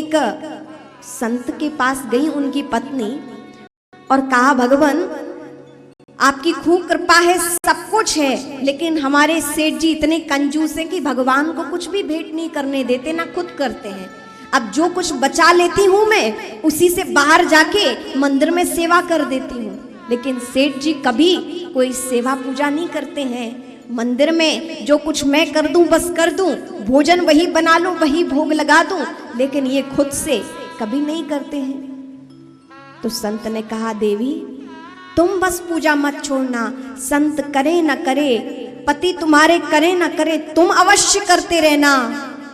एक संत के पास गई उनकी पत्नी और कहा, भगवान आपकी खूब कृपा है, सब कुछ है, लेकिन हमारे सेठ जी इतने कंजूस हैं कि भगवान को कुछ भी भेंट नहीं करने देते, ना खुद करते हैं। अब जो कुछ बचा लेती हूँ मैं उसी से बाहर जाके मंदिर में सेवा कर देती हूँ, लेकिन सेठ जी कभी कोई सेवा पूजा नहीं करते हैं। मंदिर में जो कुछ मैं कर दूं बस कर दूं, भोजन वही बना लूं, वही भोग लगा दूं, लेकिन ये खुद से कभी नहीं करते हैं। तो संत ने कहा, देवी तुम बस पूजा मत छोड़ना, संत करे न करे, पति तुम्हारे करे न करे, तुम अवश्य करते रहना,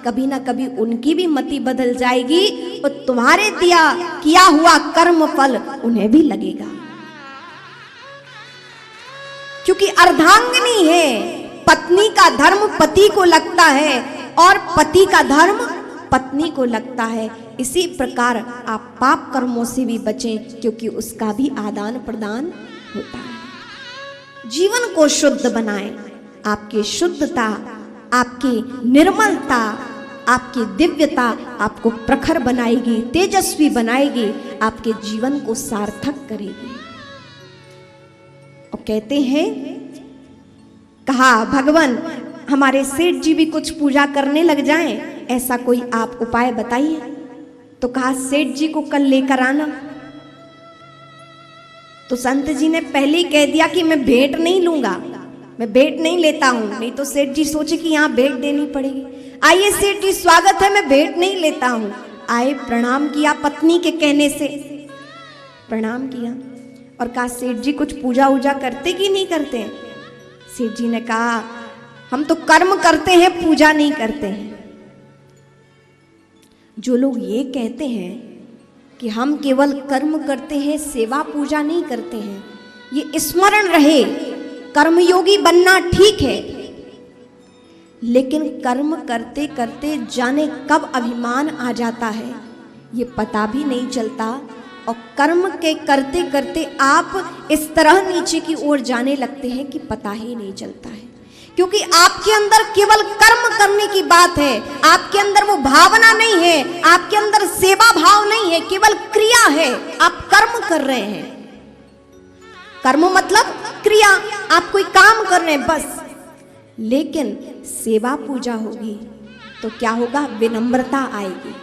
कभी ना कभी उनकी भी मति बदल जाएगी और तुम्हारे किया हुआ कर्म फल उन्हें भी लगेगा। क्योंकि अर्धांगिनी है, पत्नी का धर्म पति को लगता है और पति का धर्म पत्नी को लगता है। इसी प्रकार आप पाप कर्मों से भी बचें, क्योंकि उसका भी आदान प्रदान होता है। जीवन को शुद्ध बनाएं। आपकी शुद्धता, आपकी निर्मलता, आपकी दिव्यता आपको प्रखर बनाएगी, तेजस्वी बनाएगी, आपके जीवन को सार्थक करेगी। और कहते हैं, कहा भगवान हमारे सेठ जी भी कुछ पूजा करने लग जाएं, ऐसा कोई आप उपाय बताइए। तो कहा, सेठ जी को कल लेकर आना। तो संत जी ने पहले ही कह दिया कि मैं भेंट नहीं लूंगा, मैं भेंट नहीं लेता हूं, नहीं तो सेठ जी सोचे कि यहां भेंट देनी पड़ेगी। आइए सेठ जी स्वागत है, मैं भेंट नहीं लेता हूं। आए, प्रणाम किया, पत्नी के कहने से प्रणाम किया और कहा, सेठ जी कुछ पूजा वूजा करते कि नहीं करते हैं? सेठ जी ने कहा, हम तो कर्म करते हैं, पूजा नहीं करते हैं। जो लोग ये कहते हैं कि हम केवल कर्म करते हैं, सेवा पूजा नहीं करते हैं, ये स्मरण रहे, कर्मयोगी बनना ठीक है, लेकिन कर्म करते करते जाने कब अभिमान आ जाता है ये पता भी नहीं चलता। और कर्म के करते करते आप इस तरह नीचे की ओर जाने लगते हैं कि पता ही नहीं चलता है, क्योंकि आपके अंदर केवल कर्म करने की बात है, आपके अंदर वो भावना नहीं है, आपके अंदर सेवा भाव नहीं है, केवल क्रिया है, आप कर्म कर रहे हैं। कर्म मतलब क्रिया, आप कोई काम कर रहे हैं बस। लेकिन सेवा पूजा होगी तो क्या होगा, विनम्रता आएगी।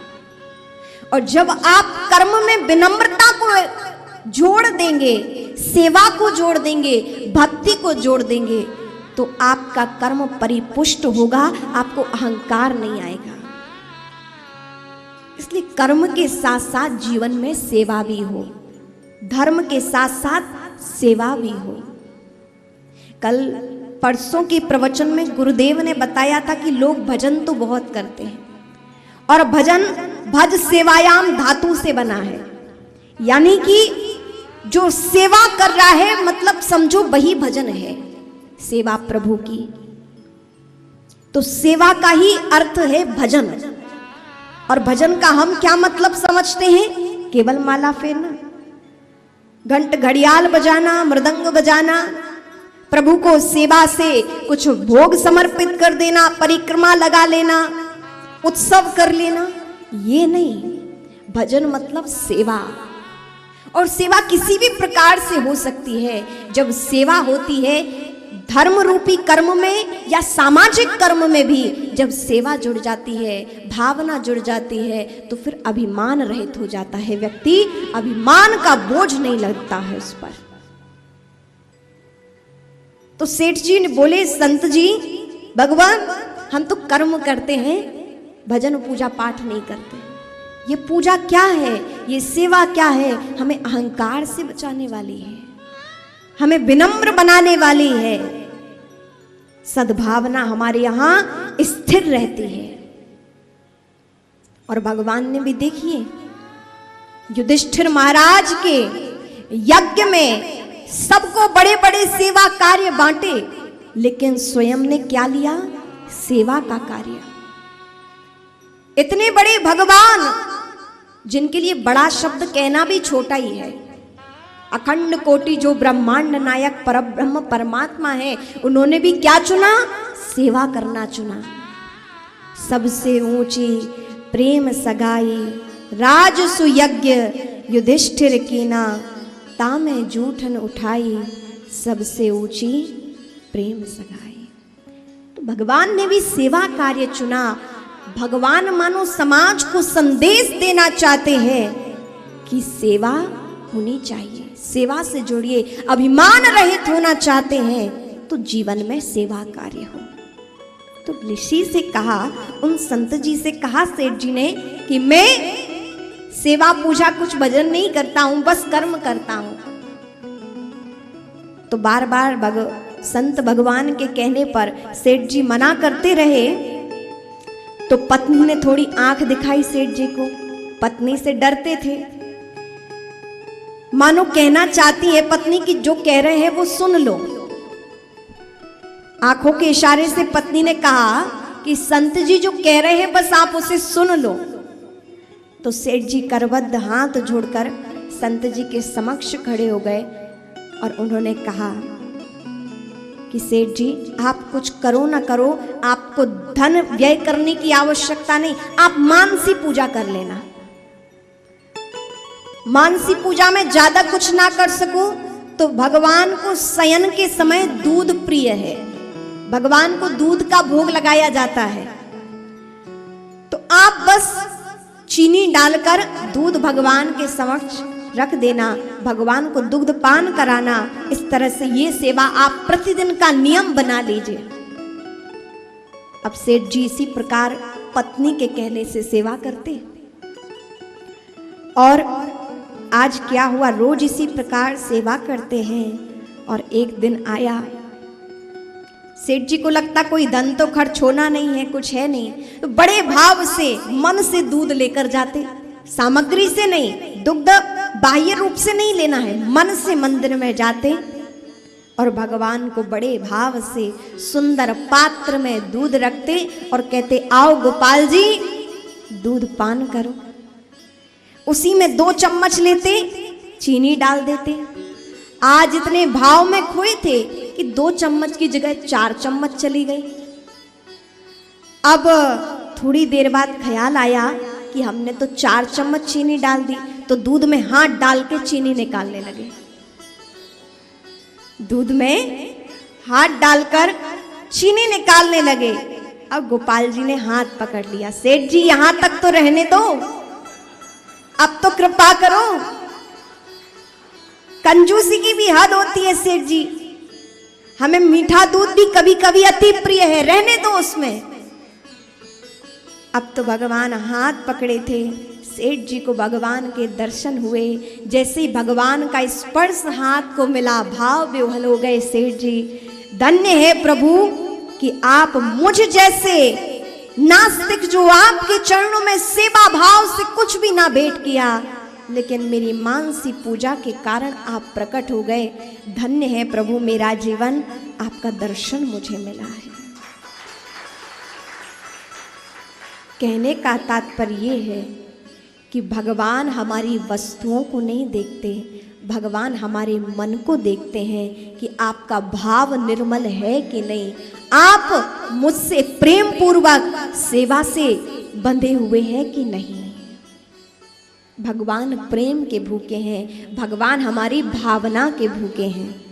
और जब आप कर्म में विनम्रता को जोड़ देंगे, सेवा को जोड़ देंगे, भक्ति को जोड़ देंगे, तो आपका कर्म परिपुष्ट होगा, आपको अहंकार नहीं आएगा। इसलिए कर्म के साथ साथ जीवन में सेवा भी हो, धर्म के साथ साथ सेवा भी हो। कल परसों के प्रवचन में गुरुदेव ने बताया था कि लोग भजन तो बहुत करते हैं, और भजन भज सेवायाम धातु से बना है, यानी कि जो सेवा कर रहा है मतलब समझो वही भजन है, सेवा प्रभु की। तो सेवा का ही अर्थ है भजन। और भजन का हम क्या मतलब समझते हैं, केवल माला फेरना, घंट घड़ियाल बजाना, मृदंग बजाना, प्रभु को सेवा से कुछ भोग समर्पित कर देना, परिक्रमा लगा लेना, उत्सव कर लेना, ये नहीं। भजन मतलब सेवा, और सेवा किसी भी प्रकार से हो सकती है। जब सेवा होती है धर्म रूपी कर्म में या सामाजिक कर्म में भी, जब सेवा जुड़ जाती है, भावना जुड़ जाती है, तो फिर अभिमान रहित हो जाता है व्यक्ति, अभिमान का बोझ नहीं लगता है उस पर। तो सेठ जी ने बोले, संत जी भगवान हम तो कर्म करते हैं, भजन पूजा पाठ नहीं करते, ये पूजा क्या है, ये सेवा क्या है, हमें अहंकार से बचाने वाली है, हमें विनम्र बनाने वाली है, सद्भावना हमारे यहां स्थिर रहती है। और भगवान ने भी देखिए, युधिष्ठिर महाराज के यज्ञ में सबको बड़े बड़े सेवा कार्य बांटे, लेकिन स्वयं ने क्या लिया, सेवा का कार्य। इतने बड़े भगवान जिनके लिए बड़ा शब्द कहना भी छोटा ही है, अखंड कोटि जो ब्रह्मांड नायक परब्रह्म परमात्मा है, उन्होंने भी क्या चुना, सेवा करना चुना। सबसे ऊंची प्रेम सगाई राजसु यज्ञ युधिष्ठिर कीना, तामे जूठन उठाई, सबसे ऊंची प्रेम सगाई। तो भगवान ने भी सेवा कार्य चुना। भगवान मानो समाज को संदेश देना चाहते हैं कि सेवा होनी चाहिए, सेवा से जुड़िए। अभिमान रहित होना चाहते हैं तो जीवन में सेवा कार्य हो। तो ऋषि से कहा, उन संत जी से कहा सेठ जी ने कि मैं सेवा पूजा कुछ भजन नहीं करता हूं, बस कर्म करता हूं। तो बार बार संत भगवान के कहने पर सेठ जी मना करते रहे। तो पत्नी ने थोड़ी आंख दिखाई सेठ जी को। पत्नी से डरते थे, मानो कहना चाहती है पत्नी की जो कह रहे हैं वो सुन लो। आंखों के इशारे से पत्नी ने कहा कि संत जी जो कह रहे हैं बस आप उसे सुन लो। तो सेठ जी करबद्ध हाथ जोड़कर संत जी के समक्ष खड़े हो गए और उन्होंने कहा कि सेठ जी आप कुछ करो ना करो, आपको धन व्यय करने की आवश्यकता नहीं, आप मानसी पूजा कर लेना। मानसी पूजा में ज्यादा कुछ ना कर सकूं तो भगवान को शयन के समय दूध प्रिय है, भगवान को दूध का भोग लगाया जाता है। तो आप बस चीनी डालकर दूध भगवान के समक्ष रख देना, भगवान को दुग्ध पान कराना। इस तरह से ये सेवा आप प्रतिदिन का नियम बना लीजिए। अब सेठ जी इसी प्रकार पत्नी के कहने से सेवा करते। और आज क्या हुआ, रोज इसी प्रकार सेवा करते हैं। और एक दिन आया, सेठ जी को लगता कोई धन तो खर्च होना नहीं है, कुछ है नहीं, तो बड़े भाव से मन से दूध लेकर जाते, सामग्री से नहीं, दुग्ध बाह्य रूप से नहीं लेना है, मन से मंदिर में जाते और भगवान को बड़े भाव से सुंदर पात्र में दूध रखते और कहते आओ गोपाल जी दूध पान करो। उसी में 2 चम्मच लेते, चीनी डाल देते। आज इतने भाव में खोए थे कि 2 चम्मच की जगह 4 चम्मच चली गई। अब थोड़ी देर बाद ख्याल आया कि हमने तो 4 चम्मच चीनी डाल दी, तो दूध में हाथ डाल के चीनी निकालने लगे। दूध में हाथ डालकर चीनी निकालने लगे। अब गोपाल जी ने हाथ पकड़ लिया, सेठ जी यहां तक तो रहने दो, अब तो कृपा करो। कंजूसी की भी हद होती है सेठ जी, हमें मीठा दूध भी कभी कभी अति प्रिय है, रहने दो उसमें। अब तो भगवान हाथ पकड़े थे, सेठ जी को भगवान के दर्शन हुए। जैसे ही भगवान का स्पर्श हाथ को मिला, भाव विह्वल हो गए सेठ जी। धन्य है प्रभु कि आप मुझ जैसे नास्तिक जो आपके चरणों में सेवा भाव से कुछ भी ना भेंट किया, लेकिन मेरी मानसी पूजा के कारण आप प्रकट हो गए। धन्य है प्रभु मेरा जीवन, आपका दर्शन मुझे मिला है। कहने का तात्पर्य ये है कि भगवान हमारी वस्तुओं को नहीं देखते, भगवान हमारे मन को देखते हैं कि आपका भाव निर्मल है कि नहीं, आप मुझसे प्रेम पूर्वक सेवा से बंधे हुए हैं कि नहीं। भगवान प्रेम के भूखे हैं, भगवान हमारी भावना के भूखे हैं।